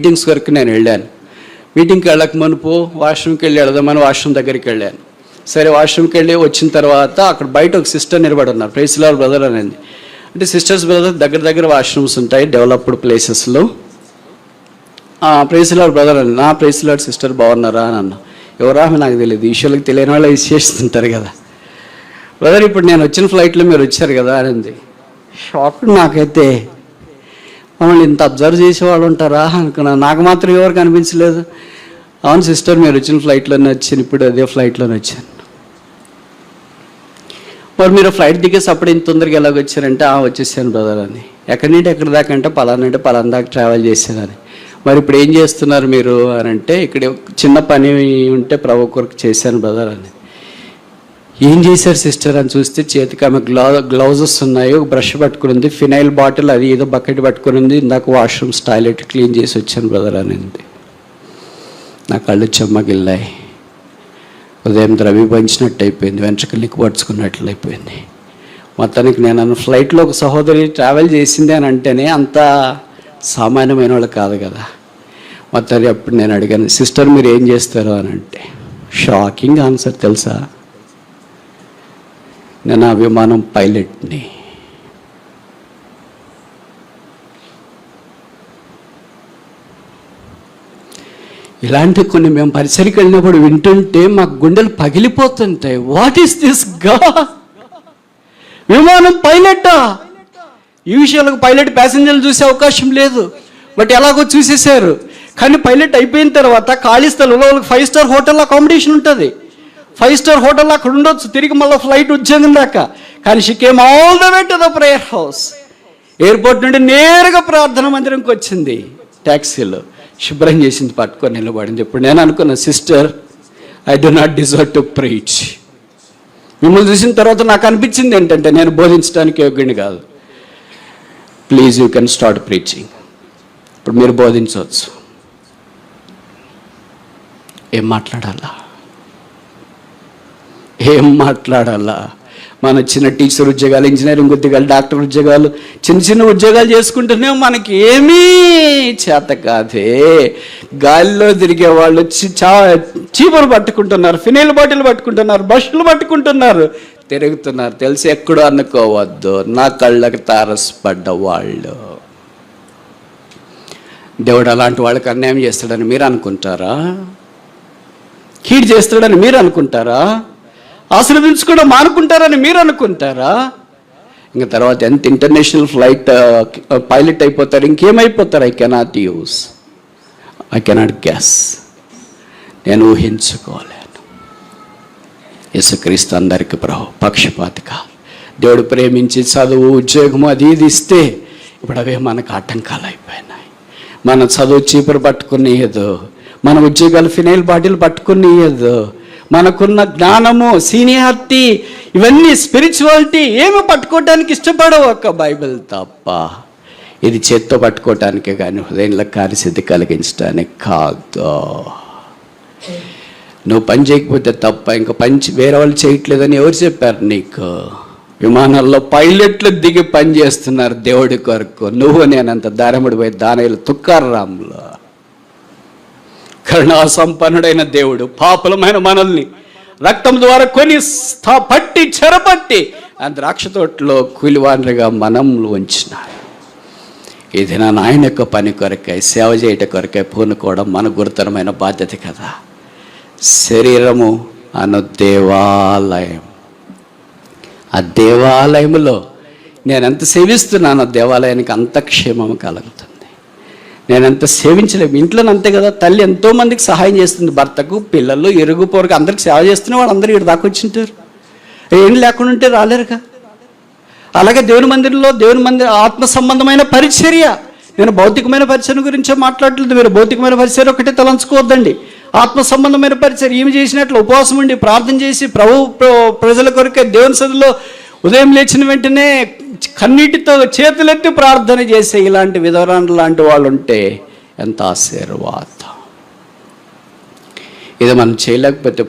Meetings వరకు నేను వెళ్ళాను. మీటింగ్కి వెళ్ళక మునుపు వాష్రూమ్కి వెళ్ళి వెళదామని వాష్రూమ్ దగ్గరికి వెళ్ళాను. సరే వాష్రూమ్కి వెళ్ళి వచ్చిన తర్వాత అక్కడ బయట ఒక సిస్టర్ నిలబడి ఉన్నారు, ప్రైజ్ ది లార్డ్ బ్రదర్ అనేది. అంటే సిస్టర్స్ బ్రదర్ దగ్గర వాష్రూమ్స్ ఉంటాయి డెవలప్డ్ ప్లేసెస్లో. ప్రైజ్ ది లార్డ్ బ్రదర్ అని, ప్రైజ్ ది లార్డ్ సిస్టర్ బాగున్నారా అని అన్నా. ఎవరా నాకు తెలియదు, ఈశ్వరులకు తెలియని వాళ్ళు చేస్తుంటారు కదా. బ్రదర్ ఇప్పుడు నేను వచ్చిన ఫ్లైట్లో మీరు వచ్చారు కదా అనేది. షాక్ నాకైతే, మమ్మల్ని ఇంత అబ్జర్వ్ చేసేవాళ్ళు ఉంటారా అనుకున్నాను. నాకు మాత్రం ఎవరు కనిపించలేదు. అవును సిస్టర్ మీరు వచ్చిన ఫ్లైట్లోనే వచ్చాను, ఇప్పుడు అదే ఫ్లైట్లోనే వచ్చాను. మరి మీరు ఫ్లైట్ దిగేసి అప్పుడు ఇంత తొందరగా ఎలాగ వచ్చారంటే వచ్చేసాను బ్రదర్ అని. ఎక్కడి నుండి ఎక్కడి దాకా అంటే పలానా దాకా ట్రావెల్ చేశానని. మరి ఇప్పుడు ఏం చేస్తున్నారు మీరు అని అంటే, ఇక్కడ చిన్న పని ఉంటే ప్రభు కొరకు చేశాను బ్రదర్ అని. ఏం చేశారు సిస్టర్ అని చూస్తే చేతికి ఆమె గ్లౌజెస్ ఉన్నాయి, ఒక బ్రష్ పట్టుకుని ఉంది, ఫినైల్ బాటిల్ అది ఏదో బకెట్ పట్టుకుని ఉంది. ఇందాక వాష్రూమ్స్ టాయిలెట్ క్లీన్ చేసి వచ్చాను బ్రదర్ అనింది. నా కళ్ళు చెమ్మగిల్లాయి, ఉదయం ద్రవి పంచినట్టు అయిపోయింది, వెంట్రుకలు నిక్కుపరుచుకున్నట్లు అయిపోయింది. మొత్తానికి నేను ఫ్లైట్లో ఒక సహోదరి ట్రావెల్ చేసింది అని అంటేనే అంత సామాన్యమైన వాళ్ళు కాదు కదా. మొత్తానికి అప్పుడు నేను అడిగాను, సిస్టర్ మీరు ఏం చేస్తారు అని అంటే, షాకింగ్ ఆన్సర్ తెలుసా, నేను ఆ విమానం పైలట్ని. ఇలాంటి కొన్ని మేము పరిసరికి వెళ్ళినప్పుడు వింటుంటే మాకు గుండెలు పగిలిపోతుంటాయి. వాట్ ఈస్ దిస్ గాడ్, విమానం పైలట్టా? ఈ విషయాలకు పైలట్ ప్యాసింజర్లు చూసే అవకాశం లేదు, బట్ ఎలాగో చూసేశారు. కానీ పైలట్ అయిపోయిన తర్వాత ఖాళీ స్థలంలో వాళ్ళకి 5 స్టార్ హోటల్లో అకామిడేషన్ ఉంటుంది. 5 స్టార్ హోటల్లో అక్కడ ఉండొచ్చు, తిరిగి మళ్ళీ ఫ్లైట్ ఉద్యోగం దాకా. కానీ she came all the way to the prayer house. Airport నుండి నేరుగా ప్రార్థన మందిరంకి వచ్చింది. ట్యాక్సీలో శుభ్రం చేసింది, పట్టుకొని నిలబడింది. ఇప్పుడు నేను అనుకున్నా, sister I do not deserve to preach. మిమ్మల్ని చూసిన తర్వాత నాకు అనిపించింది ఏంటంటే, నేను బోధించడానికి యోగ్యుని కాదు. Please you can start preaching. ఇప్పుడు మీరు బోధించవచ్చు. ఏం మాట్లాడాలా? మన చిన్న టీచర్ ఉద్యోగాలు, ఇంజనీరింగ్ ఉద్యోగాలు, డాక్టర్ ఉద్యోగాలు, చిన్న ఉద్యోగాలు చేసుకుంటూనే మనకి ఏమీ చేత కాదే. గాలిలో తిరిగే వాళ్ళు చీపురు పట్టుకుంటున్నారు, ఫినైల్ బాటిల్ పట్టుకుంటున్నారు, బస్సులు పట్టుకుంటున్నారు, తిరుగుతున్నారు. తెలిసి ఎక్కడో అనుకోవద్దు, నా కళ్ళకి తారసపడ్డ వాళ్ళు. దేవుడు అలాంటి వాళ్ళకి అన్యాయం చేస్తాడని మీరు అనుకుంటారా? కీడు చేస్తాడని మీరు అనుకుంటారా? ఆశీర్వదించుకోవడం మానుకుంటారని మీరు అనుకుంటారా? ఇంకా తర్వాత ఎంత ఇంటర్నేషనల్ ఫ్లైట్ పైలట్ అయిపోతారు, ఇంకేమైపోతారు? I cannot guess. నేను ఊహించుకోలేను. యేసుక్రీస్తు అందరికి పక్షపాతిక. దేవుడు ప్రేమించి చదువు, ఉద్యోగము అది ఇది ఇస్తే ఇప్పుడు అవే మనకు ఆటంకాలు అయిపోయినాయి. మన చదువు చీపురు పట్టుకునేయదు, మన ఉద్యోగాలు ఫినైల్ బాటిల్ పట్టుకునేయదు, మనకున్న జ్ఞానము, సీనియారిటీ, ఇవన్నీ స్పిరిచువాలిటీ ఏమి పట్టుకోవటానికి ఇష్టపడవు, ఒక్క బైబిల్ తప్ప. ఇది చేత్తో పట్టుకోవటానికే కానీ హృదయంలో కార్యసిద్ధి కలిగించడానికి కాదు. నువ్వు పని చేయకపోతే తప్ప, ఇంకా వేరే వాళ్ళు చేయట్లేదని ఎవరు చెప్పారు నీకు? విమానాల్లో పైలట్లు దిగి పని చేస్తున్నారు దేవుడి కొరకు. నువ్వు నేనంత దారముడి పోయి దానయ్యలు తుక్కారాంలో. కరుణా సంపన్నుడైన దేవుడు పాపులమైన మనల్ని రక్తం ద్వారా కొని పట్టి చెరపట్టి ఆ ద్రాక్ష తోటలో కూలివాండ్రగా మనంలో ఉంచినారు. ఇది ఆయన యొక్క పని కొరకై, సేవ చేయట కొరకై పూనుకోవడం మన గురుతరమైన బాధ్యత కదా. శరీరము అను దేవాలయం. ఆ దేవాలయంలో నేను ఎంత సేవిస్తున్నానో దేవాలయానికి అంత క్షేమం కలుగుతుంది. నేను ఎంత సేవించలేము. ఇంట్లోనే అంతే కదా, తల్లి ఎంతోమందికి సహాయం చేస్తుంది, భర్తకు, పిల్లలు, ఇరుగు పొరుగు అందరికి సేవ చేస్తున్న వాళ్ళు అందరూ ఇక్కడ దాకా వచ్చింటారు. ఏం లేకుండా ఉంటే రాలేరుగా. అలాగే దేవుని మందిర ఆత్మ సంబంధమైన పరిచర్య. నేను భౌతికమైన పరిచర్య గురించే మాట్లాడలేదు. మీరు భౌతికమైన పరిచర్య ఒకటే తలంచుకోవద్దండి. ఆత్మ సంబంధమైన పరిచర్య ఏమి చేసినట్లు ఉపవాసం ఉండి ప్రార్థన చేసి ప్రజల కొరకే దేవుని సన్నిధిలో ఉదయం లేచిన వెంటనే కన్నీటితో చేతులెత్తి ప్రార్థన చేసే ఇలాంటి విధవరాండ్రు లాంటి వాళ్ళు ఉంటే ఎంత ఆశీర్వాదం. ఇది మనం చేయలేకపోతే